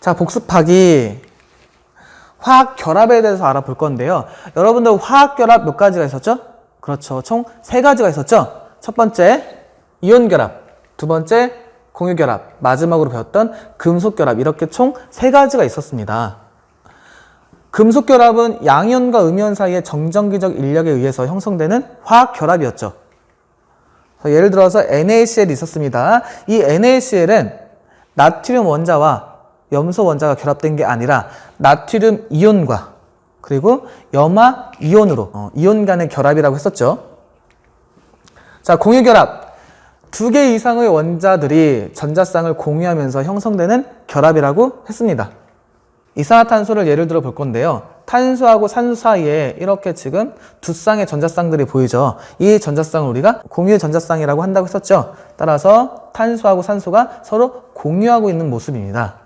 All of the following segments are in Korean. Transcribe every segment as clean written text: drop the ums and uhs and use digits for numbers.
자, 복습하기. 화학 결합에 대해서 알아볼 건데요. 여러분들 화학 결합 몇 가지가 있었죠? 그렇죠. 총 3가지가 있었죠? 첫 번째, 이온 결합. 두 번째, 공유 결합. 마지막으로 배웠던 금속 결합. 이렇게 총 3가지가 있었습니다. 금속 결합은 양이온과 음이온 사이의 정전기적 인력에 의해서 형성되는 화학 결합이었죠. 예를 들어서 NaCl이 있었습니다. 이 NaCl은 나트륨 원자와 염소 원자가 결합된 게 아니라 나트륨 이온과 그리고 염화 이온으로 이온 간의 결합이라고 했었죠. 자, 공유 결합. 2개 이상의 원자들이 전자쌍을 공유하면서 형성되는 결합이라고 했습니다. 이산화탄소를 예를 들어 볼 건데요. 탄소하고 산소 사이에 이렇게 지금 2쌍의 전자쌍들이 보이죠. 이 전자쌍을 우리가 공유 전자쌍이라고 한다고 했었죠. 따라서 탄소하고 산소가 서로 공유하고 있는 모습입니다.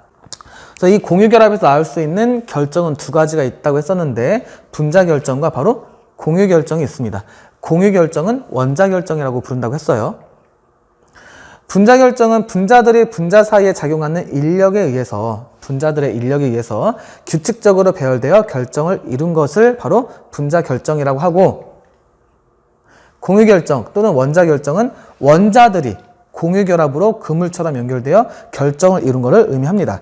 그래서 이 공유 결합에서 나올 수 있는 결정은 2가지가 있다고 했었는데 분자 결정과 바로 공유 결정이 있습니다. 공유 결정은 원자 결정이라고 부른다고 했어요. 분자 결정은 분자들이 분자 사이에 작용하는 인력에 의해서 분자들의 인력에 의해서 규칙적으로 배열되어 결정을 이룬 것을 바로 분자 결정이라고 하고, 공유 결정 또는 원자 결정은 원자들이 공유 결합으로 그물처럼 연결되어 결정을 이룬 것을 의미합니다.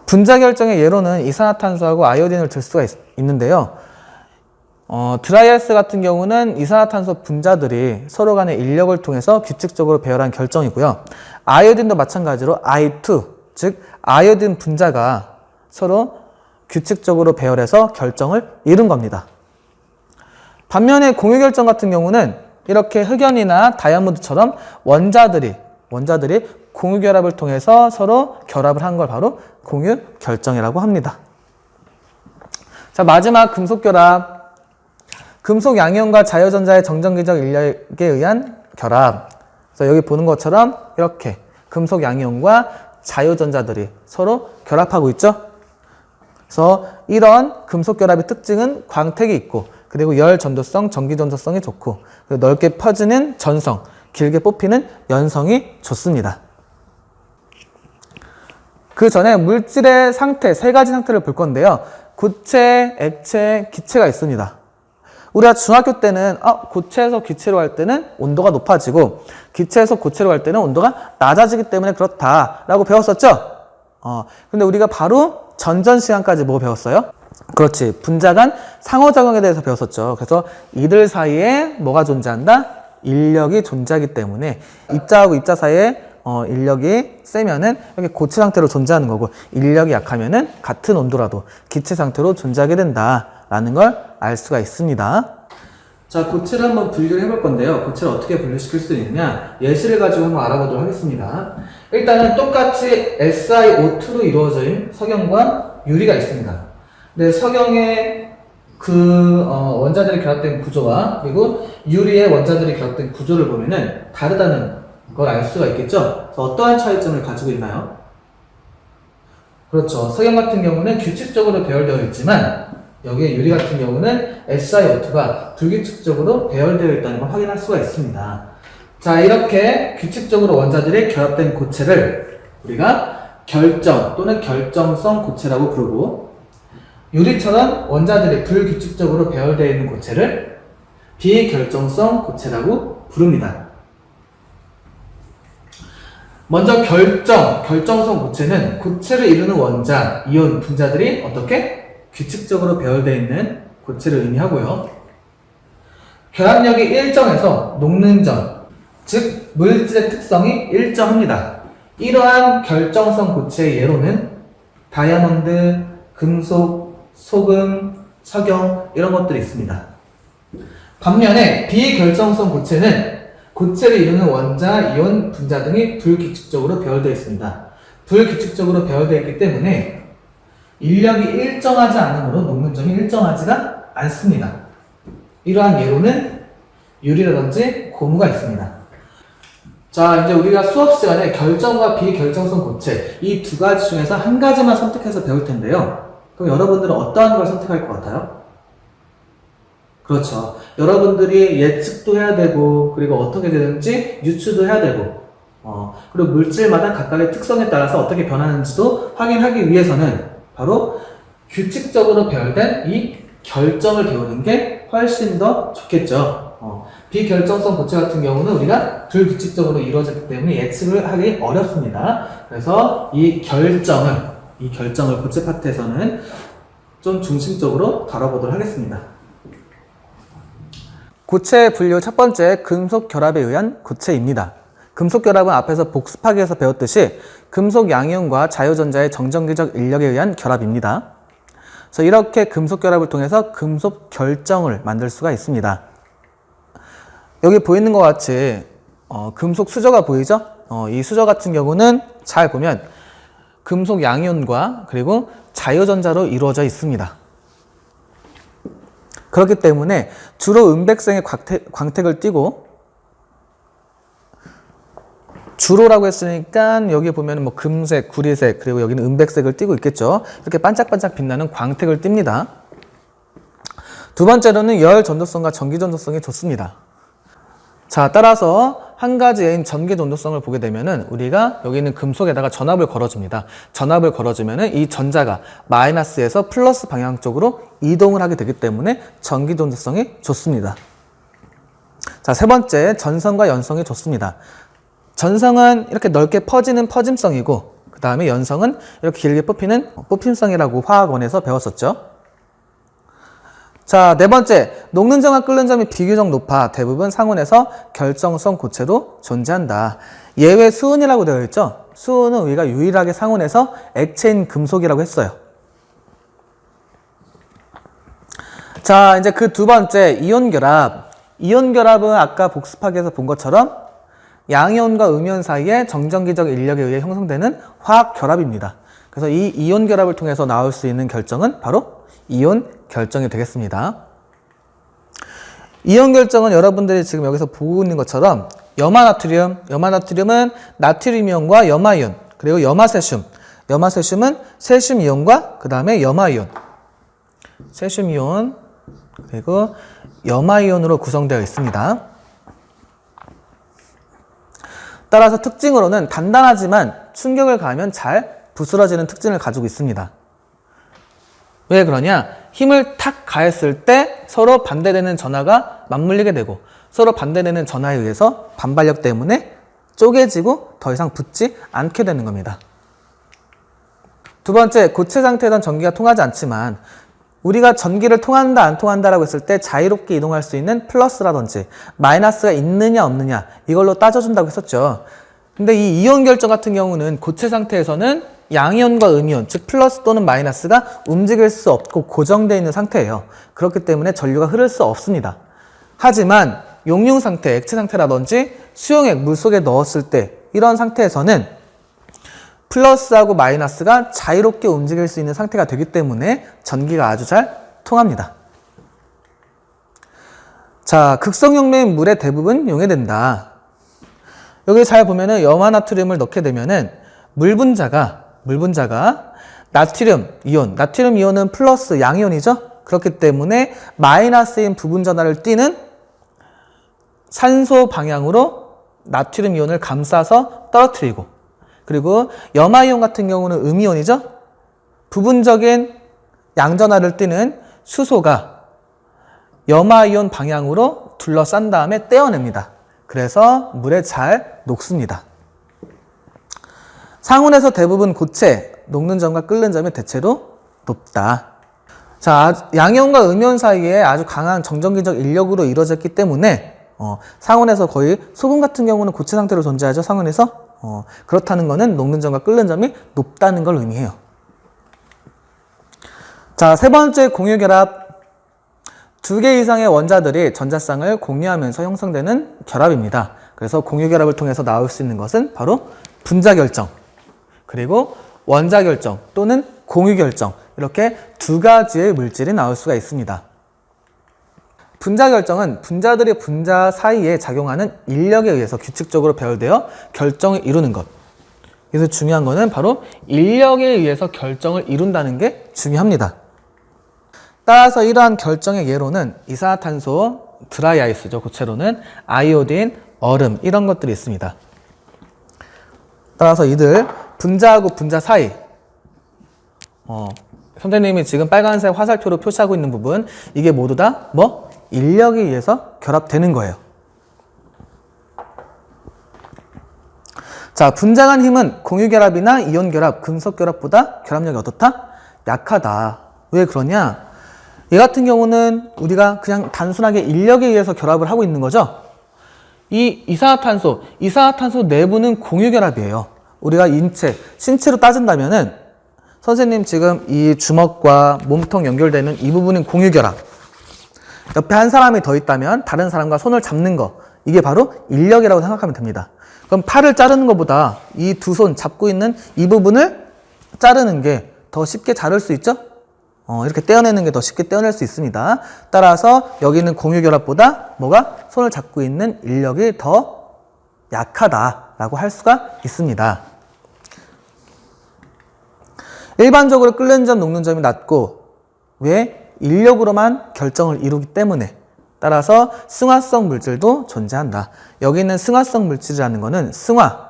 분자 결정의 예로는 이산화탄소하고 아이오딘을 들 수가 있는데요. 드라이아이스 같은 경우는 이산화탄소 분자들이 서로 간의 인력을 통해서 규칙적으로 배열한 결정이고요. 아이오딘도 마찬가지로 I2, 즉 아이오딘 분자가 서로 규칙적으로 배열해서 결정을 이룬 겁니다. 반면에 공유 결정 같은 경우는 이렇게 흑연이나 다이아몬드처럼 원자들이 공유 결합을 통해서 서로 결합을 한 걸 바로 공유 결정이라고 합니다. 자, 마지막 금속 결합. 금속 양이온과 자유전자의 정전기적 인력에 의한 결합. 그래서 여기 보는 것처럼 이렇게 금속 양이온과 자유전자들이 서로 결합하고 있죠. 그래서 이런 금속 결합의 특징은 광택이 있고, 그리고 열 전도성, 전기 전도성이 좋고, 그리고 넓게 퍼지는 전성, 길게 뽑히는 연성이 좋습니다. 그 전에 물질의 상태, 3가지 상태를 볼 건데요. 고체, 액체, 기체가 있습니다. 우리가 중학교 때는 고체에서 기체로 할 때는 온도가 높아지고 기체에서 고체로 할 때는 온도가 낮아지기 때문에 그렇다라고 배웠었죠? 근데 우리가 바로 전전 시간까지 뭐 배웠어요? 그렇지, 분자 간 상호작용에 대해서 배웠었죠. 그래서 이들 사이에 뭐가 존재한다? 인력이 존재하기 때문에 입자하고 입자 사이에 인력이 세면은 이렇게 고체 상태로 존재하는 거고, 인력이 약하면은 같은 온도라도 기체 상태로 존재하게 된다라는 걸 알 수가 있습니다. 자, 고체를 한번 분류를 해볼 건데요. 고체를 어떻게 분류시킬 수 있느냐? 예시를 가지고 한번 알아보도록 하겠습니다. 일단은 똑같이 SiO2로 이루어진 석영과 유리가 있습니다. 근데 석영의 원자들이 결합된 구조와 그리고 유리의 원자들이 결합된 구조를 보면은 다르다는 걸 알 수가 있겠죠? 그래서 어떠한 차이점을 가지고 있나요? 그렇죠. 석영 같은 경우는 규칙적으로 배열되어 있지만 여기에 유리 같은 경우는 SiO2가 불규칙적으로 배열되어 있다는 걸 확인할 수가 있습니다. 자, 이렇게 규칙적으로 원자들이 결합된 고체를 우리가 결정 또는 결정성 고체라고 부르고, 유리처럼 원자들이 불규칙적으로 배열되어 있는 고체를 비결정성 고체라고 부릅니다. 먼저 결정성 고체는 고체를 이루는 원자, 이온, 분자들이 어떻게? 규칙적으로 배열되어 있는 고체를 의미하고요. 결합력이 일정해서 녹는 점, 즉 물질의 특성이 일정합니다. 이러한 결정성 고체의 예로는 다이아몬드, 금속, 소금, 석영 이런 것들이 있습니다. 반면에 비결정성 고체는 고체를 이루는 원자, 이온, 분자 등이 불규칙적으로 배열되어 있습니다. 불규칙적으로 배열되어 있기 때문에 인력이 일정하지 않으므로 녹는 점이 일정하지가 않습니다. 이러한 예로는 유리라든지 고무가 있습니다. 자, 이제 우리가 수업 시간에 결정과 비결정성 고체 이 2가지 중에서 한 가지만 선택해서 배울 텐데요. 그럼 여러분들은 어떠한 걸 선택할 것 같아요? 그렇죠. 여러분들이 예측도 해야 되고, 그리고 어떻게 되는지 유추도 해야 되고, 그리고 물질마다 각각의 특성에 따라서 어떻게 변하는지도 확인하기 위해서는 바로 규칙적으로 배열된 이 결정을 배우는 게 훨씬 더 좋겠죠. 비결정성 고체 같은 경우는 우리가 불규칙적으로 이루어졌기 때문에 예측을 하기 어렵습니다. 그래서 이 결정을 고체 파트에서는 좀 중심적으로 다뤄보도록 하겠습니다. 고체 분류 첫 번째, 금속 결합에 의한 고체입니다. 금속 결합은 앞에서 복습하기에서 배웠듯이 금속 양이온과 자유전자의 정전기적 인력에 의한 결합입니다. 그래서 이렇게 금속 결합을 통해서 금속 결정을 만들 수가 있습니다. 여기 보이는 것 같이 금속 수저가 보이죠? 이 수저 같은 경우는 잘 보면 금속 양이온과 그리고 자유전자로 이루어져 있습니다. 그렇기 때문에 주로 은백색의 광택을 띠고, 주로라고 했으니까 여기 보면 뭐 금색, 구리색, 그리고 여기는 은백색을 띠고 있겠죠. 이렇게 반짝반짝 빛나는 광택을 띱니다. 두 번째로는 열 전도성과 전기 전도성이 좋습니다. 자, 따라서 한 가지인 전기 전도성을 보게 되면은 우리가 여기 있는 금속에다가 전압을 걸어줍니다. 전압을 걸어주면은 이 전자가 마이너스에서 플러스 방향 쪽으로 이동을 하게 되기 때문에 전기 전도성이 좋습니다. 자, 세 번째, 전성과 연성이 좋습니다. 전성은 이렇게 넓게 퍼지는 퍼짐성이고, 그 다음에 연성은 이렇게 길게 뽑히는 뽑힘성이라고 화학원에서 배웠었죠. 자, 네 번째, 녹는 점과 끓는 점이 비교적 높아 대부분 상온에서 결정성 고체도 존재한다. 예외 수은이라고 되어 있죠. 수은은 우리가 유일하게 상온에서 액체인 금속이라고 했어요. 자, 이제 그 두 번째, 이온 결합. 이온 결합은 아까 복습하기에서 본 것처럼 양이온과 음이온 사이에 정전기적 인력에 의해 형성되는 화학 결합입니다. 그래서 이 이온 결합을 통해서 나올 수 있는 결정은 바로 이온 결정이 되겠습니다. 이온 결정은 여러분들이 지금 여기서 보고 있는 것처럼 염화나트륨은 나트륨이온과 염화이온, 그리고 염화세슘은 세슘이온과 그 다음에 염화이온, 세슘이온, 그리고 염화이온으로 구성되어 있습니다. 따라서 특징으로는 단단하지만 충격을 가하면 잘 부스러지는 특징을 가지고 있습니다. 왜 그러냐? 힘을 탁 가했을 때 서로 반대되는 전하가 맞물리게 되고, 서로 반대되는 전하에 의해서 반발력 때문에 쪼개지고 더 이상 붙지 않게 되는 겁니다. 두 번째, 고체 상태에선 전기가 통하지 않지만 우리가 전기를 통한다 안 통한다라고 했을 때 자유롭게 이동할 수 있는 플러스라든지 마이너스가 있느냐 없느냐 이걸로 따져준다고 했었죠. 근데 이 이온 결정 같은 경우는 고체 상태에서는 양이온과 음이온, 즉 플러스 또는 마이너스가 움직일 수 없고 고정되어 있는 상태예요. 그렇기 때문에 전류가 흐를 수 없습니다. 하지만 용융 상태, 액체 상태라든지 수용액, 물속에 넣었을 때 이런 상태에서는 플러스하고 마이너스가 자유롭게 움직일 수 있는 상태가 되기 때문에 전기가 아주 잘 통합니다. 자, 극성용매인 물에 대부분 용해된다. 여기 잘 보면은 염화나트륨을 넣게 되면은 물 분자가 나트륨 이온은 플러스 양이온이죠. 그렇기 때문에 마이너스인 부분 전하를 띠는 산소 방향으로 나트륨 이온을 감싸서 떨어뜨리고, 그리고 염화이온 같은 경우는 음이온이죠. 부분적인 양전하를 띠는 수소가 염화이온 방향으로 둘러싼 다음에 떼어냅니다. 그래서 물에 잘 녹습니다. 상온에서 대부분 고체, 녹는 점과 끓는 점이 대체로 높다. 자, 양이온과 음이온 사이에 아주 강한 정전기적 인력으로 이루어졌기 때문에 상온에서 거의 소금 같은 경우는 고체 상태로 존재하죠. 상온에서. 그렇다는 것은 녹는 점과 끓는 점이 높다는 걸 의미해요. 자, 세 번째 공유결합. 두 개 이상의 원자들이 전자쌍을 공유하면서 형성되는 결합입니다. 그래서 공유결합을 통해서 나올 수 있는 것은 바로 분자결정, 그리고 원자결정 또는 공유결정, 이렇게 두 가지의 물질이 나올 수가 있습니다. 분자결정은 분자들이 분자 사이에 작용하는 인력에 의해서 규칙적으로 배열되어 결정을 이루는 것. 그래서 중요한 것은 바로 인력에 의해서 결정을 이룬다는 게 중요합니다. 따라서 이러한 결정의 예로는 이산화탄소, 드라이아이스죠. 고체로는 아이오딘, 얼음 이런 것들이 있습니다. 따라서 이들 분자하고 분자 사이, 선생님이 지금 빨간색 화살표로 표시하고 있는 부분, 이게 모두 다 뭐? 인력에 의해서 결합되는 거예요. 자, 분자 간 힘은 공유결합이나 이온결합, 금속결합보다 결합력이 어떻다? 약하다. 왜 그러냐? 얘 같은 경우는 우리가 그냥 단순하게 인력에 의해서 결합을 하고 있는 거죠. 이 이산화탄소 내부는 공유결합이에요. 우리가 신체로 따진다면은 선생님 지금 이 주먹과 몸통 연결되는 이 부분은 공유결합. 옆에 한 사람이 더 있다면 다른 사람과 손을 잡는 거, 이게 바로 인력이라고 생각하면 됩니다. 그럼 팔을 자르는 것보다 이 두 손 잡고 있는 이 부분을 자르는 게 더 쉽게 자를 수 있죠? 이렇게 떼어내는 게 더 쉽게 떼어낼 수 있습니다. 따라서 여기는 공유결합보다 뭐가? 손을 잡고 있는 인력이 더 약하다라고 할 수가 있습니다. 일반적으로 끓는 점, 녹는 점이 낮고, 왜? 인력으로만 결정을 이루기 때문에. 따라서 승화성 물질도 존재한다. 여기 있는 승화성 물질이라는 것은 승화,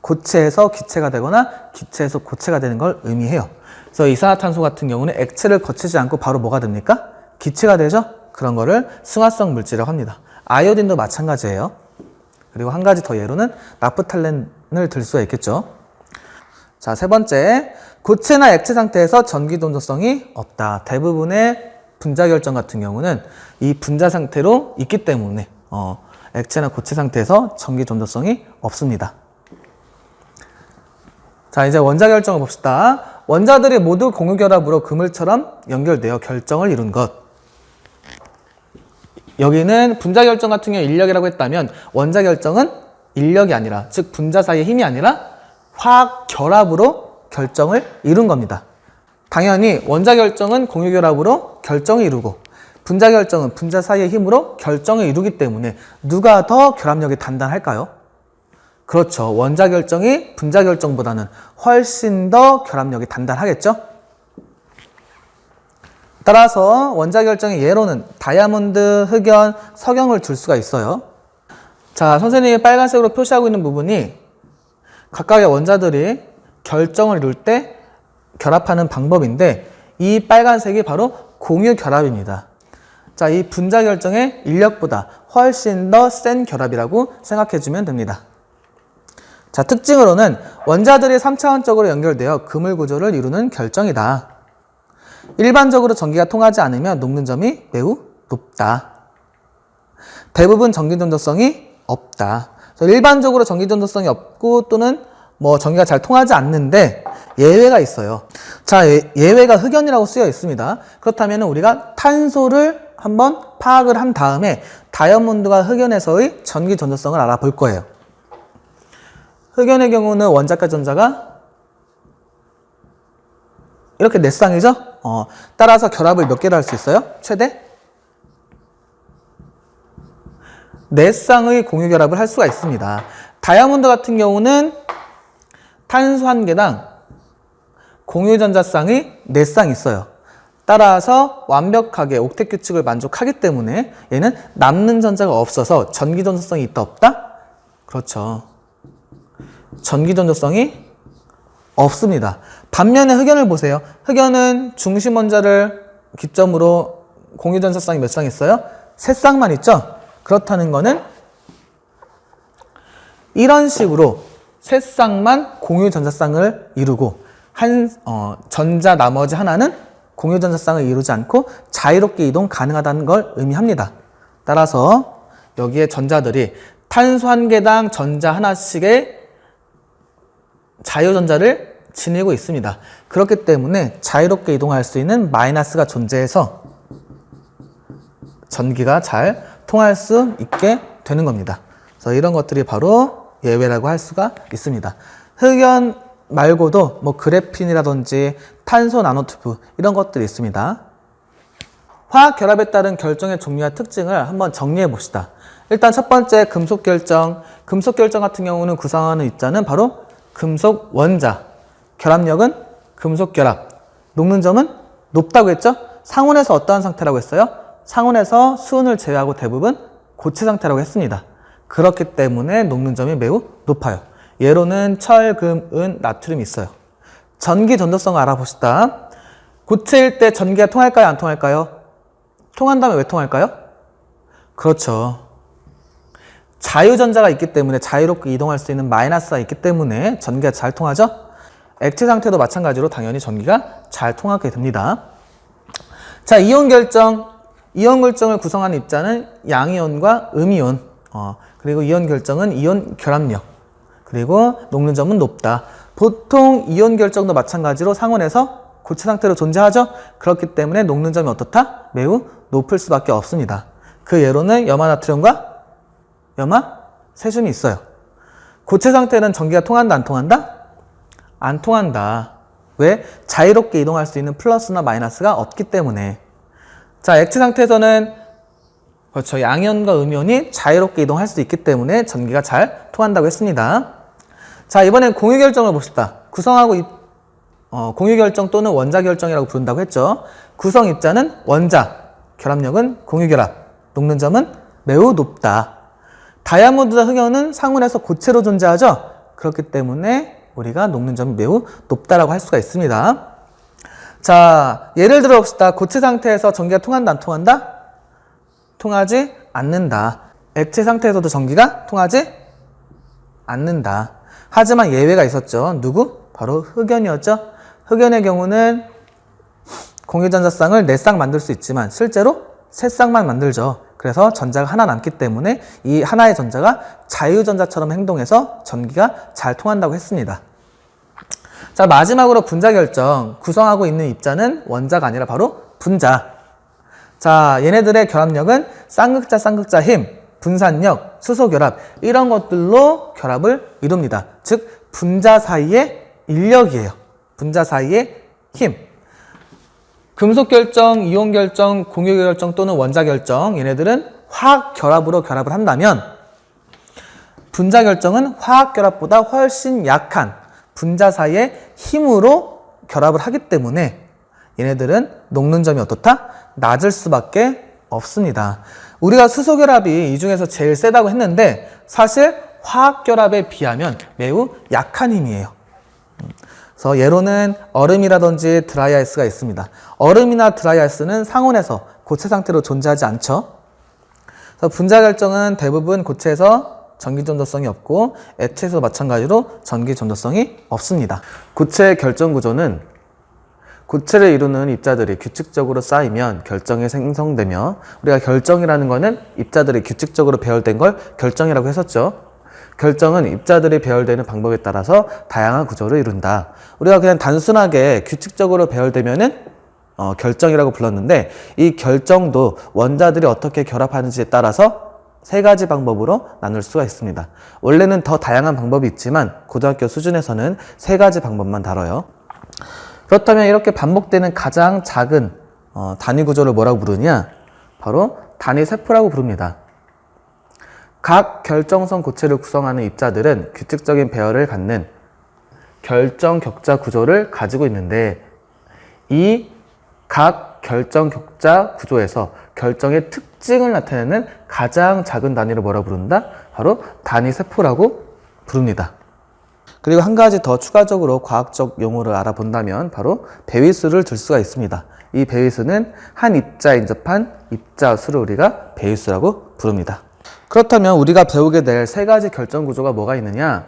고체에서 기체가 되거나 기체에서 고체가 되는 걸 의미해요. 그래서 이산화탄소 같은 경우는 액체를 거치지 않고 바로 뭐가 됩니까? 기체가 되죠? 그런 거를 승화성 물질이라고 합니다. 아이오딘도 마찬가지예요. 그리고 한 가지 더 예로는 나프탈렌을 들 수가 있겠죠. 자, 세 번째, 고체나 액체 상태에서 전기 dondo성이 없다. 대부분의 분자 결정 같은 경우는 이 분자 상태로 있기 때문에 액체나 고체 상태에서 전기 dondo성이 없습니다. 자, 이제 원자 결정을 봅시다. 원자들이 모두 공유결합으로 그물처럼 연결되어 결정을 이룬 것. 여기는 분자 결정 같은 경우 인력이라고 했다면 원자 결정은 인력이 아니라, 즉 분자 사이의 힘이 아니라 화학 결합으로 결정을 이룬 겁니다. 당연히 원자 결정은 공유결합으로 결정을 이루고 분자 결정은 분자 사이의 힘으로 결정을 이루기 때문에 누가 더 결합력이 단단할까요? 그렇죠. 원자 결정이 분자 결정보다는 훨씬 더 결합력이 단단하겠죠? 따라서 원자 결정의 예로는 다이아몬드, 흑연, 석영을 들 수가 있어요. 자, 선생님이 빨간색으로 표시하고 있는 부분이 각각의 원자들이 결정을 이룰 때 결합하는 방법인데, 이 빨간색이 바로 공유 결합입니다. 자, 이 분자 결정의 인력보다 훨씬 더 센 결합이라고 생각해주면 됩니다. 자, 특징으로는 원자들이 3차원적으로 연결되어 그물 구조를 이루는 결정이다. 일반적으로 전기가 통하지 않으면 녹는 점이 매우 높다. 대부분 전기 dondo성이 없다. 일반적으로 전기 dondo성이 없고 또는 뭐 전기가 잘 통하지 않는데 예외가 있어요. 자, 예외가 흑연이라고 쓰여 있습니다. 그렇다면 우리가 탄소를 한번 파악을 한 다음에 다이아몬드와 흑연에서의 전기 dondo성을 알아볼 거예요. 흑연의 경우는 원자과 전자가 이렇게 네 쌍이죠? 따라서 결합을 몇 개를 할 수 있어요? 최대? 4쌍의 공유 결합을 할 수가 있습니다. 다이아몬드 같은 경우는 탄소 한 개당 공유 전자쌍이 4쌍 있어요. 따라서 완벽하게 옥텟 규칙을 만족하기 때문에 얘는 남는 전자가 없어서 전기 dondo성이 있다 없다? 그렇죠. 전기 dondo성이 없습니다. 반면에 흑연을 보세요. 흑연은 중심 원자를 기점으로 공유 전자쌍이 몇 쌍 있어요? 3쌍만 있죠? 그렇다는 거는 이런 식으로 3쌍만 공유 전자쌍을 이루고 전자 나머지 하나는 공유 전자쌍을 이루지 않고 자유롭게 이동 가능하다는 걸 의미합니다. 따라서 여기에 전자들이 탄소 한 개당 전자 하나씩의 자유전자를 지니고 있습니다. 그렇기 때문에 자유롭게 이동할 수 있는 마이너스가 존재해서 전기가 잘 통할 수 있게 되는 겁니다. 그래서 이런 것들이 바로 예외라고 할 수가 있습니다. 흑연 말고도 뭐 그래핀이라든지 탄소 나노튜브 이런 것들이 있습니다. 화학 결합에 따른 결정의 종류와 특징을 한번 정리해 봅시다. 일단 첫 번째 금속 결정. 금속 결정 같은 경우는 구성하는 입자는 바로 금속 원자, 결합력은 금속 결합, 녹는 점은 높다고 했죠? 상온에서 어떠한 상태라고 했어요? 상온에서 수은을 제외하고 대부분 고체 상태라고 했습니다. 그렇기 때문에 녹는 점이 매우 높아요. 예로는 철, 금, 은, 나트륨이 있어요. 전기 전도성을 알아봅시다. 고체일 때 전기가 통할까요? 안 통할까요? 통한다면 왜 통할까요? 그렇죠. 자유전자가 있기 때문에 자유롭게 이동할 수 있는 마이너스가 있기 때문에 전기가 잘 통하죠? 액체 상태도 마찬가지로 당연히 전기가 잘 통하게 됩니다. 자, 이온 결정을 구성하는 입자는 양이온과 음이온, 그리고 이온 결정은 이온 결합력, 그리고 녹는 점은 높다. 보통 이온 결정도 마찬가지로 상온에서 고체 상태로 존재하죠? 그렇기 때문에 녹는 점이 어떻다? 매우 높을 수밖에 없습니다. 그 예로는 염화나트륨과 염화세슘이 있어요. 고체 상태는 전기가 통한다, 안 통한다? 안 통한다. 왜? 자유롭게 이동할 수 있는 플러스나 마이너스가 없기 때문에. 자, 액체 상태에서는 그렇죠. 양이온과 음이온이 자유롭게 이동할 수 있기 때문에 전기가 잘 통한다고 했습니다. 자, 이번엔 공유결정을 봅시다. 공유결정 또는 원자결정이라고 부른다고 했죠. 구성 입자는 원자, 결합력은 공유결합, 녹는 점은 매우 높다. 다이아몬드와 흑연은 상온에서 고체로 존재하죠. 그렇기 때문에 우리가 녹는 점이 매우 높다라고 할 수가 있습니다. 자, 예를 들어 봅시다. 고체 상태에서 전기가 통한다, 안 통한다? 통하지 않는다. 액체 상태에서도 전기가 통하지 않는다. 하지만 예외가 있었죠. 누구? 바로 흑연이었죠. 흑연의 경우는 공유전자쌍을 4쌍 만들 수 있지만 실제로 3쌍만 만들죠. 그래서 전자가 하나 남기 때문에 이 하나의 전자가 자유전자처럼 행동해서 전기가 잘 통한다고 했습니다. 자, 마지막으로 분자결정. 구성하고 있는 입자는 원자가 아니라 바로 분자. 자, 얘네들의 결합력은 쌍극자 힘, 분산력, 수소결합 이런 것들로 결합을 이룹니다. 즉 분자 사이의 인력이에요. 분자 사이의 힘. 금속결정, 이온결정, 공유결정 또는 원자결정 얘네들은 화학결합으로 결합을 한다면 분자결정은 화학결합보다 훨씬 약한 분자 사이의 힘으로 결합을 하기 때문에 얘네들은 녹는 점이 어떻다? 낮을 수밖에 없습니다. 우리가 수소결합이 이 중에서 제일 세다고 했는데 사실 화학결합에 비하면 매우 약한 힘이에요. 그래서 예로는 얼음이라든지 드라이아이스가 있습니다. 얼음이나 드라이아이스는 상온에서 고체 상태로 존재하지 않죠. 그래서 분자결정은 대부분 고체에서 전기 전도성이 없고 액체에서 마찬가지로 전기 전도성이 없습니다. 고체의 결정 구조는 고체를 이루는 입자들이 규칙적으로 쌓이면 결정이 생성되며 우리가 결정이라는 거는 입자들이 규칙적으로 배열된 걸 결정이라고 했었죠. 결정은 입자들이 배열되는 방법에 따라서 다양한 구조를 이룬다. 우리가 그냥 단순하게 규칙적으로 배열되면은 결정이라고 불렀는데 이 결정도 원자들이 어떻게 결합하는지에 따라서 3가지 방법으로 나눌 수가 있습니다. 원래는 더 다양한 방법이 있지만 고등학교 수준에서는 3가지 방법만 다뤄요. 그렇다면 이렇게 반복되는 가장 작은 단위 구조를 뭐라고 부르냐? 바로 단위 세포라고 부릅니다. 각 결정성 고체를 구성하는 입자들은 규칙적인 배열을 갖는 결정 격자 구조를 가지고 있는데 이 각 결정 격자 구조에서 결정의 특징을 나타내는 가장 작은 단위를 뭐라고 부른다? 바로 단위 세포라고 부릅니다. 그리고 한 가지 더 추가적으로 과학적 용어를 알아본다면 바로 배위수를 들 수가 있습니다. 이 배위수는 한 입자에 인접한 입자 수를 우리가 배위수라고 부릅니다. 그렇다면 우리가 배우게 될 3가지 결정 구조가 뭐가 있느냐?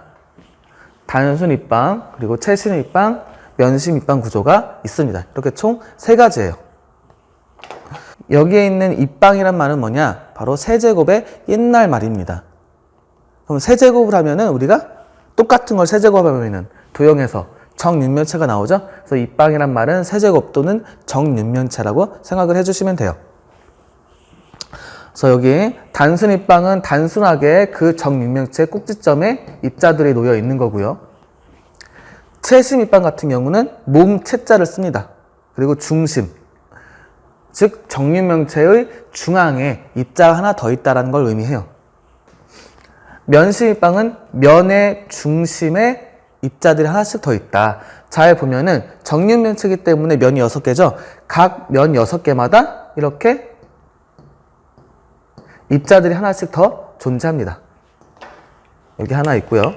단순 입방, 그리고 채신 입방, 면심 입방 구조가 있습니다. 이렇게 총 3가지예요. 여기에 있는 입방이란 말은 뭐냐? 바로 세제곱의 옛날 말입니다. 그럼 세제곱을 하면은 우리가 똑같은 걸 세제곱하면은 도형에서 정육면체가 나오죠? 그래서 입방이란 말은 세제곱 또는 정육면체라고 생각을 해주시면 돼요. 그래서 여기 단순 입방은 단순하게 그 정육면체 꼭지점에 입자들이 놓여 있는 거고요. 채심 입방 같은 경우는 몸 채자를 씁니다. 그리고 중심, 즉 정육면체의 중앙에 입자가 하나 더 있다는 걸 의미해요. 면심 입방은 면의 중심에 입자들이 하나씩 더 있다. 잘 보면은 정육면체이기 때문에 면이 6개죠. 각 면 6개마다 이렇게 입자들이 하나씩 더 존재합니다. 여기 하나 있고요.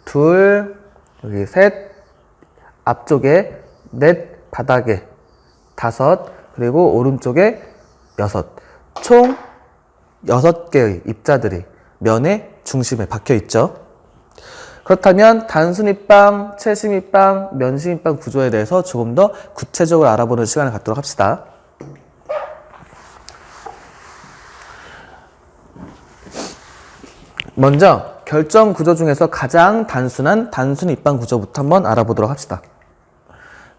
둘, 여기 셋, 앞쪽에 넷, 바닥에 다섯, 그리고 오른쪽에 여섯. 총 6개의 입자들이 면의 중심에 박혀 있죠. 그렇다면 단순입방, 채심입방, 면심입방 구조에 대해서 조금 더 구체적으로 알아보는 시간을 갖도록 합시다. 먼저 결정 구조 중에서 가장 단순한 단순입방 구조부터 한번 알아보도록 합시다.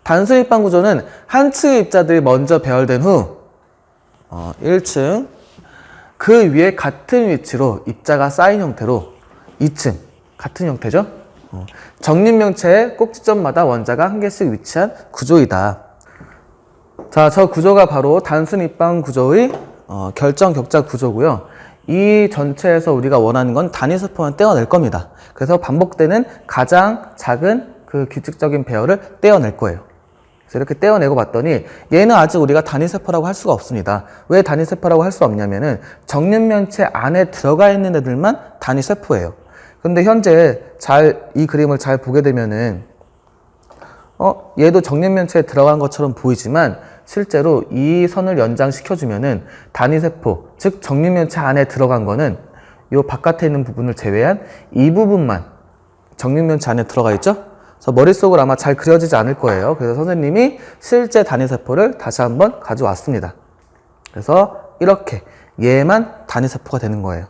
단순입방 구조는 한 층의 입자들이 먼저 배열된 후 1층, 그 위에 같은 위치로 입자가 쌓인 형태로 2층, 같은 형태죠. 정립명체의 꼭지점마다 원자가 한 개씩 위치한 구조이다. 자, 저 구조가 바로 단순입방 구조의 결정 격자 구조고요. 이 전체에서 우리가 원하는 건 단위세포만 떼어낼 겁니다. 그래서 반복되는 가장 작은 그 규칙적인 배열을 떼어낼 거예요. 그래서 이렇게 떼어내고 봤더니 얘는 아직 우리가 단위세포라고 할 수가 없습니다. 왜 단위세포라고 할 수 없냐면은 정육면체 안에 들어가 있는 애들만 단위세포예요. 근데 현재 이 그림을 잘 보게 되면은 얘도 정육면체에 들어간 것처럼 보이지만 실제로 이 선을 연장시켜주면은 단위세포, 즉 정육면체 안에 들어간 거는 이 바깥에 있는 부분을 제외한 이 부분만 정육면체 안에 들어가 있죠? 그래서 머릿속으로 아마 잘 그려지지 않을 거예요. 그래서 선생님이 실제 단위세포를 다시 한번 가져왔습니다. 그래서 이렇게 얘만 단위세포가 되는 거예요.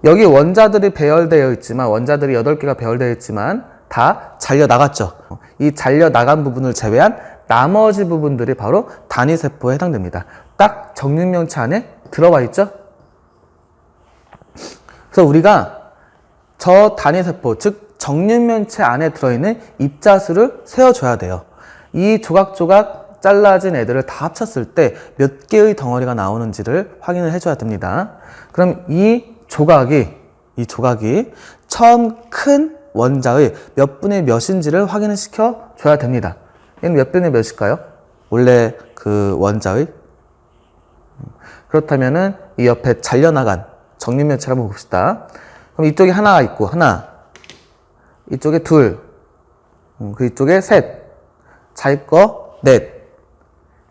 여기 원자들이 배열되어 있지만, 원자들이 8개가 배열되어 있지만 다 잘려나갔죠. 이 잘려나간 부분을 제외한 나머지 부분들이 바로 단위세포에 해당됩니다. 딱 정육면체 안에 들어와 있죠. 그래서 우리가 저 단위세포, 즉 정육면체 안에 들어있는 입자수를 세어줘야 돼요. 이 조각조각 잘라진 애들을 다 합쳤을 때 몇 개의 덩어리가 나오는지를 확인을 해줘야 됩니다. 그럼 이 조각이 처음 큰 원자의 몇 분의 몇인지를 확인을 시켜줘야 됩니다. 얘는 몇 분의 몇일까요? 원래 그 원자의? 그렇다면은 이 옆에 잘려나간 정육면체를 한번 봅시다. 그럼 이쪽에 하나가 있고, 하나, 이쪽에 둘, 그 이쪽에 셋, 자기 거 넷,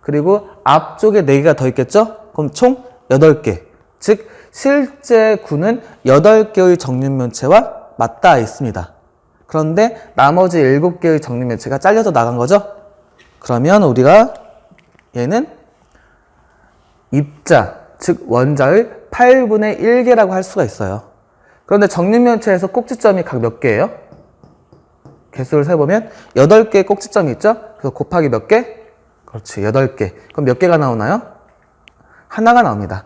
그리고 앞쪽에 4개가 더 있겠죠? 그럼 총 8개. 즉, 실제 구는 8개의 정육면체와 맞닿아 있습니다. 그런데 나머지 7개의 정육면체가 잘려서 나간 거죠? 그러면 우리가 얘는 입자, 즉 원자의 8분의 1개라고 할 수가 있어요. 그런데 정육면체에서 꼭지점이 각 몇 개예요? 개수를 세보면 8개의 꼭지점이 있죠? 그래서 곱하기 몇 개? 그렇지, 8개. 그럼 몇 개가 나오나요? 하나가 나옵니다.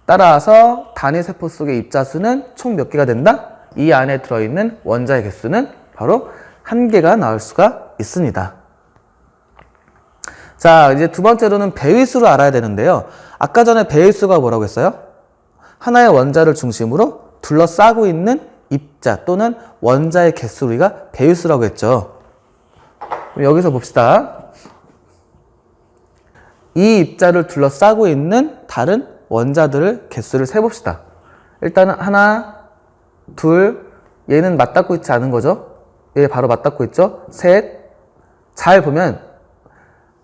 따라서 단위세포 속의 입자수는 총 몇 개가 된다? 이 안에 들어있는 원자의 개수는 바로 1개가 나올 수가 있습니다. 자, 이제 두 번째로는 배위수를 알아야 되는데요. 아까 전에 배위수가 뭐라고 했어요? 하나의 원자를 중심으로 둘러싸고 있는 입자 또는 원자의 개수를 우리가 배위수라고 했죠. 여기서 봅시다. 이 입자를 둘러싸고 있는 다른 원자들을 개수를 세봅시다. 일단은 하나, 둘, 얘는 맞닿고 있지 않은 거죠? 얘 바로 맞닿고 있죠? 셋, 잘 보면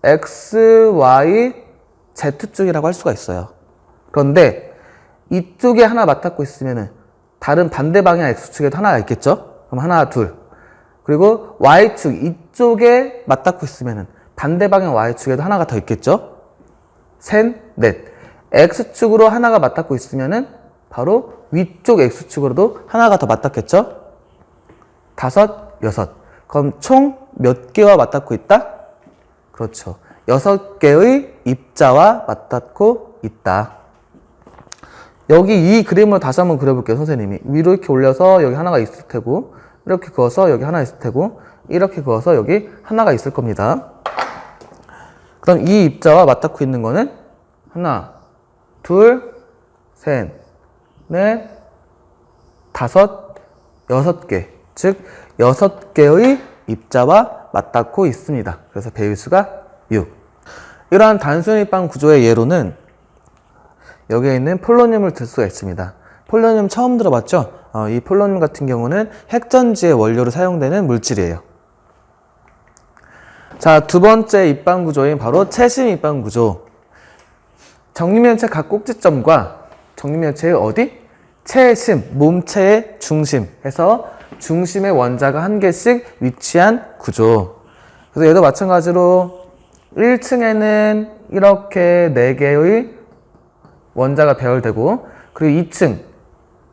X, Y, Z 쪽이라고 할 수가 있어요. 그런데 이쪽에 하나 맞닿고 있으면은 다른 반대 방향 X축에도 하나가 있겠죠? 그럼 하나, 둘. 그리고 Y축, 이쪽에 맞닿고 있으면은 반대 방향 Y축에도 하나가 더 있겠죠? 셋, 넷. X축으로 하나가 맞닿고 있으면은 바로 위쪽 X축으로도 하나가 더 맞닿겠죠? 다섯, 여섯. 그럼 총 몇 개와 맞닿고 있다? 그렇죠. 6개의 입자와 맞닿고 있다. 여기 이 그림을 다시 한번 그려볼게요, 선생님이. 위로 이렇게 올려서 여기 하나가 있을 테고, 이렇게 그어서 여기 하나 있을 테고, 이렇게 그어서 여기 하나가 있을 겁니다. 그럼 이 입자와 맞닿고 있는 거는 하나, 둘, 셋, 넷, 다섯, 6개. 즉, 6개의 입자와 맞닿고 있습니다. 그래서 배위수가 6. 이러한 단순입방 구조의 예로는 여기에 있는 폴로늄을 들 수가 있습니다. 폴로늄 처음 들어봤죠? 이 폴로늄 같은 경우는 핵전지의 원료로 사용되는 물질이에요. 자, 두 번째 입방 구조인 바로 채심 입방 구조. 정립면체 각 꼭지점과 정립면체의 어디? 채심, 몸체의 중심 해서 중심의 원자가 한 개씩 위치한 구조. 그래서 얘도 마찬가지로 1층에는 이렇게 4개의 원자가 배열되고, 그리고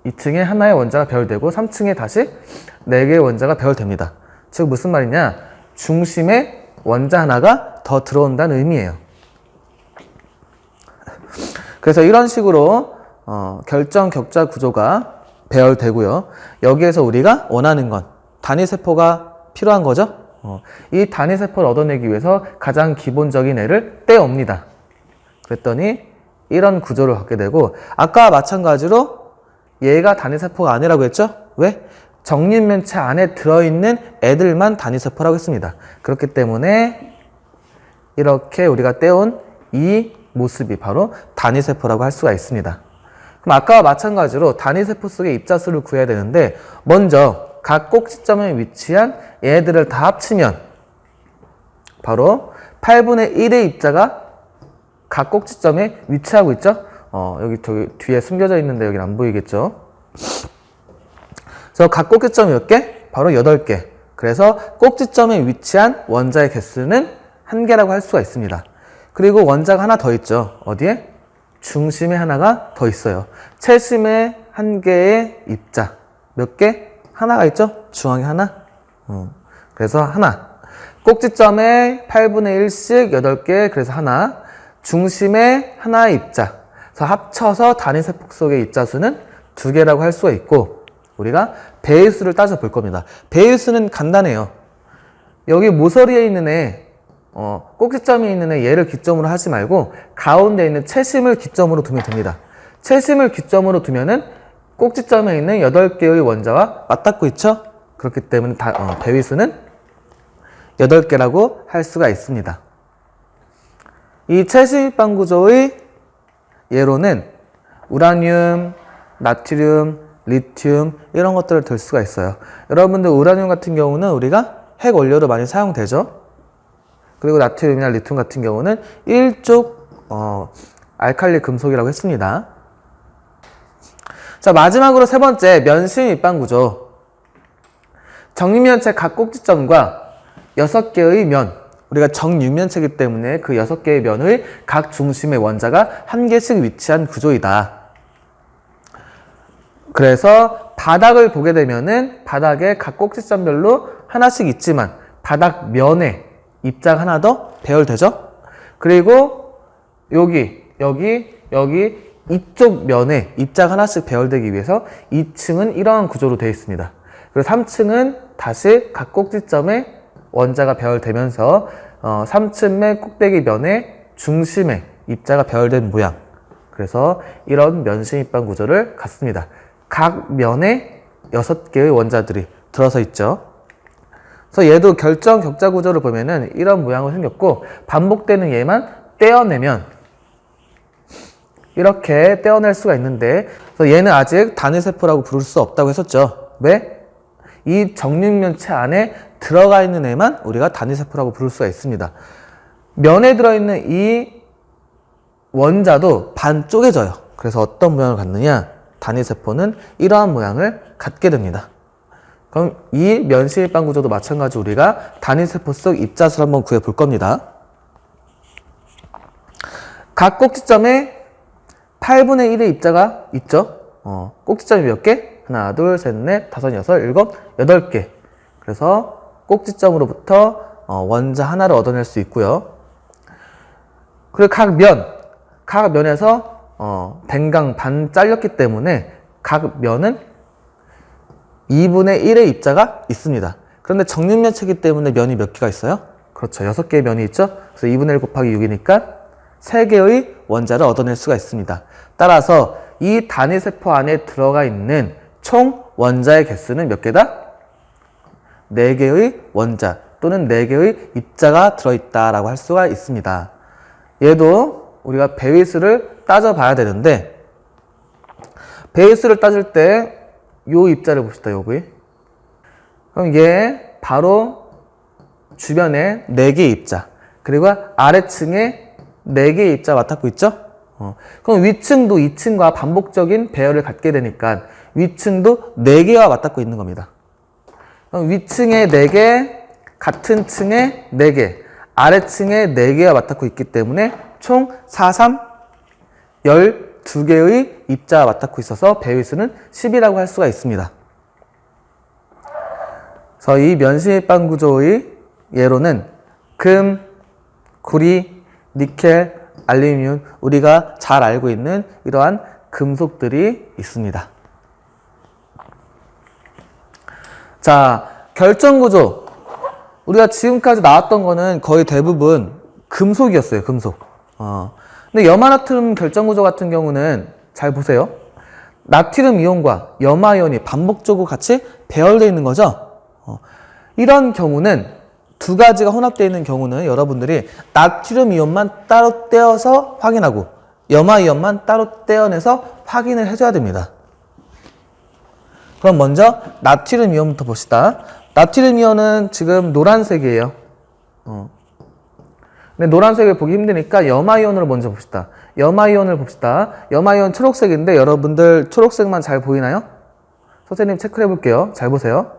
2층에 하나의 원자가 배열되고, 3층에 다시 4개의 원자가 배열됩니다. 즉 무슨 말이냐? 중심에 원자 하나가 더 들어온다는 의미예요. 그래서 이런 식으로 결정 격자 구조가 배열되고요. 여기에서 우리가 원하는 건 단위세포가 필요한 거죠. 이 단위세포를 얻어내기 위해서 가장 기본적인 애를 떼옵니다. 그랬더니 이런 구조를 갖게 되고, 아까와 마찬가지로 얘가 단위세포가 아니라고 했죠? 왜? 정립면체 안에 들어있는 애들만 단위세포라고 했습니다. 그렇기 때문에 이렇게 우리가 떼온 이 모습이 바로 단위세포라고 할 수가 있습니다. 그럼 아까와 마찬가지로 단위세포 속의 입자수를 구해야 되는데, 먼저 각 꼭지점에 위치한 얘들을 다 합치면 바로 8분의 1의 입자가 각 꼭지점에 위치하고 있죠? 여기 저기 뒤에 숨겨져 있는데 여기는 안 보이겠죠? 그래서 각 꼭지점이 몇 개? 바로 8개. 그래서 꼭지점에 위치한 원자의 개수는 1개라고 할 수가 있습니다. 그리고 원자가 하나 더 있죠. 어디에? 중심에 하나가 더 있어요. 채심에 1개의 입자. 몇 개? 하나가 있죠? 중앙에 하나. 그래서 하나. 꼭지점에 8분의 1씩 8개. 그래서 하나. 중심에 하나의 입자. 그래서 합쳐서 단위세포 속의 입자수는 2개라고 할 수가 있고, 우리가 배수를 따져볼 겁니다. 배수는 간단해요. 여기 모서리에 있는 애, 꼭지점에 있는 애 얘를 기점으로 하지 말고 가운데 있는 채심을 기점으로 두면 됩니다. 채심을 기점으로 두면은 꼭지점에 있는 8개의 원자와 맞닿고 있죠? 그렇기 때문에 배위수는 8개라고 할 수가 있습니다. 이 채심 입방 구조의 예로는 우라늄, 나트륨, 리튬 이런 것들을 들 수가 있어요. 여러분들 우라늄 같은 경우는 우리가 핵 원료로 많이 사용되죠. 그리고 나트륨이나 리튬 같은 경우는 일족 알칼리 금속이라고 했습니다. 자, 마지막으로 세 번째 면심 입방 구조. 정립면체 각 꼭지점과 6개의 면, 우리가 정육면체이기 때문에 그 6개의 면의 각 중심의 원자가 1개씩 위치한 구조이다. 그래서 바닥을 보게 되면은 바닥에 각 꼭지점별로 하나씩 있지만 바닥 면에 입자가 하나 더 배열되죠? 그리고 여기 이쪽 면에 입자가 하나씩 배열되기 위해서 2층은 이러한 구조로 되어 있습니다. 그리고 3층은 다시 각 꼭지점에 원자가 배열되면서 3층의 꼭대기 면에 중심에 입자가 배열된 모양. 그래서 이런 면심 입방 구조를 갖습니다. 각 면에 6개의 원자들이 들어서 있죠. 그래서 얘도 결정 격자 구조를 보면은 이런 모양으로 생겼고, 반복되는 얘만 떼어내면 이렇게 떼어낼 수가 있는데, 그래서 얘는 아직 단위세포라고 부를 수 없다고 했었죠. 왜? 이 정육면체 안에 들어가 있는 애만 우리가 단위세포라고 부를 수가 있습니다. 면에 들어있는 이 원자도 반 쪼개져요. 그래서 어떤 모양을 갖느냐? 단위세포는 이러한 모양을 갖게 됩니다. 그럼 이 면심 입방 구조도 마찬가지로 우리가 단위세포 속 입자수를 한번 구해 볼 겁니다. 각 꼭지점에 8분의 1의 입자가 있죠. 꼭지점이 몇 개? 하나, 둘, 셋, 넷, 다섯, 여섯, 일곱, 8개. 그래서 꼭지점으로부터 원자 하나를 얻어낼 수 있고요. 그리고 각 면에서 댕강 반 잘렸기 때문에 각 면은 2분의 1의 입자가 있습니다. 그런데 정육면체이기 때문에 면이 몇 개가 있어요? 그렇죠. 6개의 면이 있죠. 그래서 2분의 1 곱하기 6이니까 3개의 원자를 얻어낼 수가 있습니다. 따라서 이 단위세포 안에 들어가 있는 총 원자의 개수는 몇 개다? 4개의 원자 또는 4개의 입자가 들어있다라고 할 수가 있습니다. 얘도 우리가 배위수를 따져봐야 되는데, 배위수를 따질 때 요 입자를 봅시다. 여기. 그럼 얘 바로 주변에 4개의 입자, 그리고 아래층에 4개의 입자 맡았고 있죠? 그럼 위층도 2층과 반복적인 배열을 갖게 되니까 위층도 4개와 맞닿고 있는 겁니다. 그럼 위층에 4개, 같은 층에 4개, 아래층에 4개와 맞닿고 있기 때문에 총 4, 3, 12개의 입자와 맞닿고 있어서 배위수는 10이라고 할 수가 있습니다. 그래서 이 면시밀빵 구조의 예로는 금, 구리, 니켈, 알루미늄, 우리가 잘 알고 있는 이러한 금속들이 있습니다. 자, 결정구조. 우리가 지금까지 나왔던 거는 거의 대부분 금속이었어요, 금속. 근데 염화나트륨 결정구조 같은 경우는 잘 보세요. 나트륨 이온과 염화이온이 반복적으로 같이 배열되어 있는 거죠. 이런 경우는 두 가지가 혼합되어 있는 경우는 여러분들이 나트륨 이온만 따로 떼어서 확인하고 염화이온만 따로 떼어내서 확인을 해줘야 됩니다. 그럼 먼저 나트륨 이온부터 봅시다. 나트륨 이온은 지금 노란색이에요. 근데 노란색을 보기 힘드니까 염화이온으로 먼저 봅시다. 염화이온을 봅시다. 염화이온 초록색인데 여러분들 초록색만 잘 보이나요? 선생님 체크해 볼게요. 잘 보세요.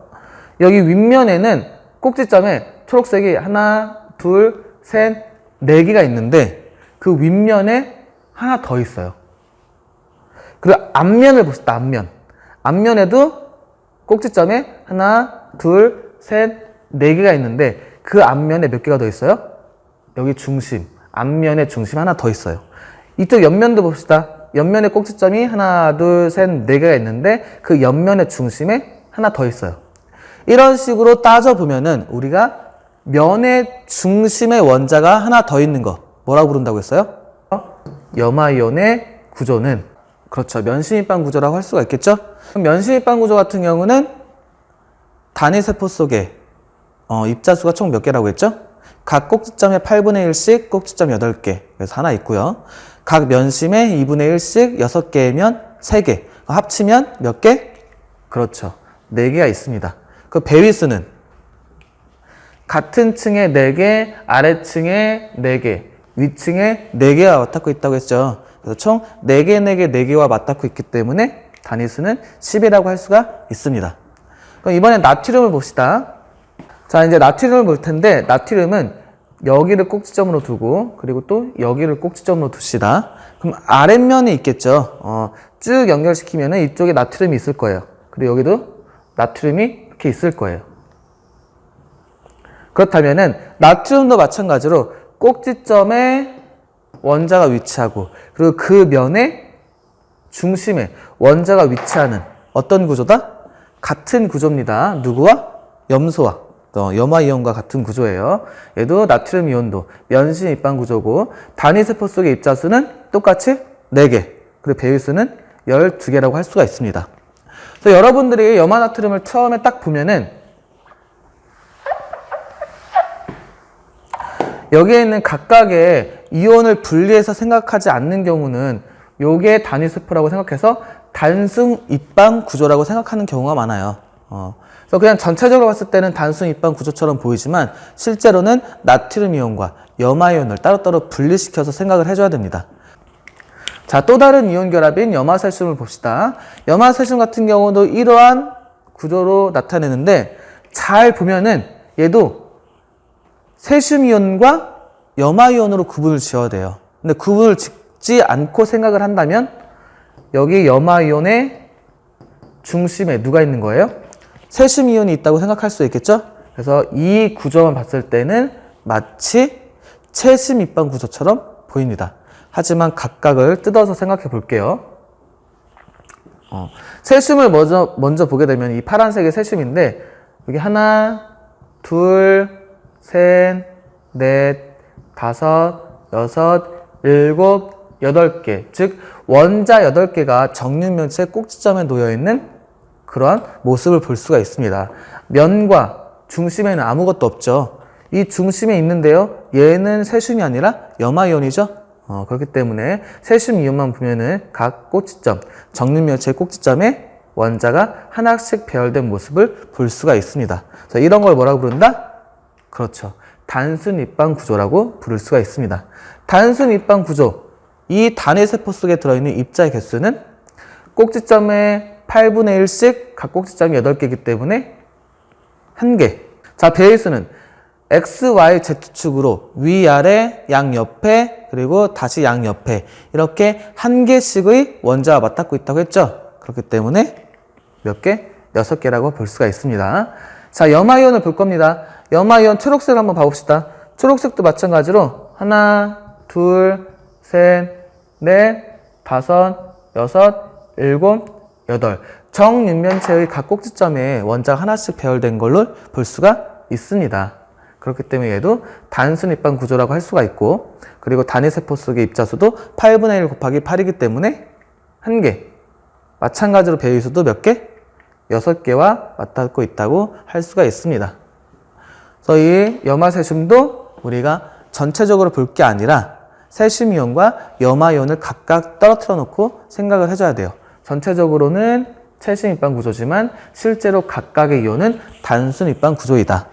여기 윗면에는 꼭지점에 초록색이 하나, 둘, 셋, 4개가 있는데 그 윗면에 하나 더 있어요. 그리고 앞면을 봅시다. 앞면. 앞면에도 꼭지점에 하나, 둘, 셋, 4개가 있는데 그 앞면에 몇 개가 더 있어요? 여기 중심, 앞면에 중심 하나 더 있어요. 이쪽 옆면도 봅시다. 옆면에 꼭지점이 하나, 둘, 셋, 4개가 있는데 그 옆면의 중심에 하나 더 있어요. 이런 식으로 따져보면은 우리가 면의 중심의 원자가 하나 더 있는 거 뭐라고 부른다고 했어요? 염화이온의 구조는 그렇죠. 면시밀빵 구조라고 할 수가 있겠죠? 그럼 면시밀빵 구조 같은 경우는 단위세포 속에 입자수가 총 몇 개라고 했죠? 각 꼭지점에 8분의 1씩 꼭지점 8개. 그래서 하나 있고요. 각 면심에 2분의 1씩 6개면 3개. 합치면 몇 개? 그렇죠. 4개가 있습니다. 그 배위수는 같은 층에 4개, 아래층에 4개, 위층에 4개와 맞닿고 있다고 했죠. 그래서 총 4개, 4개, 4개와 맞닿고 있기 때문에 단위수는 10이라고 할 수가 있습니다. 그럼 이번엔 나트륨을 봅시다. 자, 이제 나트륨을 볼 텐데 나트륨은 여기를 꼭지점으로 두고 그리고 또 여기를 꼭지점으로 둡시다. 그럼 아랫면이 있겠죠. 쭉 연결시키면 이쪽에 나트륨이 있을 거예요. 그리고 여기도 나트륨이 이렇게 있을 거예요. 그렇다면은 나트륨도 마찬가지로 꼭지점에 원자가 위치하고 그리고 그 면의 중심에 원자가 위치하는 어떤 구조다? 같은 구조입니다. 누구와? 염소와 염화이온과 같은 구조예요. 얘도 나트륨 이온도 면시밀빵 구조고 단위세포 속의 입자수는 똑같이 4개 그리고 배위수는 12개라고 할 수가 있습니다. 그래서 여러분들이 염화나트륨을 처음에 딱 보면은 여기에 있는 각각의 이온을 분리해서 생각하지 않는 경우는 요게 단위세포라고 생각해서 단순 입방 구조라고 생각하는 경우가 많아요. 그래서 그냥 전체적으로 봤을 때는 단순 입방 구조처럼 보이지만 실제로는 나트륨 이온과 염화이온을 따로따로 분리시켜서 생각을 해줘야 됩니다. 자, 또 다른 이온 결합인 염화세슘을 봅시다. 염화세슘 같은 경우도 이러한 구조로 나타내는데 잘 보면은 얘도 세슘 이온과 염화이온으로 구분을 지어야 돼요. 근데 구분을 짓지 않고 생각을 한다면 여기 염화이온의 중심에 누가 있는 거예요? 세슘 이온이 있다고 생각할 수 있겠죠? 그래서 이 구조만 봤을 때는 마치 채심 입방 구조처럼 보입니다. 하지만 각각을 뜯어서 생각해 볼게요. 세슘을 먼저 보게 되면 이 파란색의 세슘인데 여기 하나, 둘, 셋, 넷, 다섯, 여섯, 일곱, 8개. 즉 원자 8개가 정육면체 꼭지점에 놓여있는 그러한 모습을 볼 수가 있습니다. 면과 중심에는 아무것도 없죠. 이 중심에 있는데요. 얘는 세슘이 아니라 염화이온이죠. 그렇기 때문에 세슘 이온만 보면은 각 꼭지점, 정육면체 꼭지점에 원자가 하나씩 배열된 모습을 볼 수가 있습니다. 그래서 이런 걸 뭐라고 부른다? 그렇죠. 단순 입방 구조라고 부를 수가 있습니다. 단순 입방 구조. 이 단일 세포 속에 들어있는 입자의 개수는 꼭지점의 8분의 1씩 각 꼭지점이 8개이기 때문에 1개. 자, 배일수는 X, Y, Z축으로 위아래, 양옆에, 그리고 다시 양옆에 이렇게 1개씩의 원자와 맞닿고 있다고 했죠. 그렇기 때문에 몇 개? 6개라고 볼 수가 있습니다. 자, 염화이온을 볼 겁니다. 염화이온 초록색을 한번 봐봅시다. 초록색도 마찬가지로 하나, 둘, 셋, 넷, 다섯, 여섯, 일곱, 여덟. 정육면체의 각 꼭지점에 원자가 하나씩 배열된 걸로 볼 수가 있습니다. 그렇기 때문에 얘도 단순 입방 구조라고 할 수가 있고, 그리고 단위 세포 속의 입자수도 8분의 1 곱하기 8이기 때문에 1개. 마찬가지로 배위수도 몇 개? 6개와 맞닿고 있다고 할 수가 있습니다. 그래서 이 염화세슘도 우리가 전체적으로 볼 게 아니라 세슘이온과 염화이온을 각각 떨어뜨려 놓고 생각을 해줘야 돼요. 전체적으로는 채심 입방 구조지만 실제로 각각의 이온은 단순 입방 구조이다.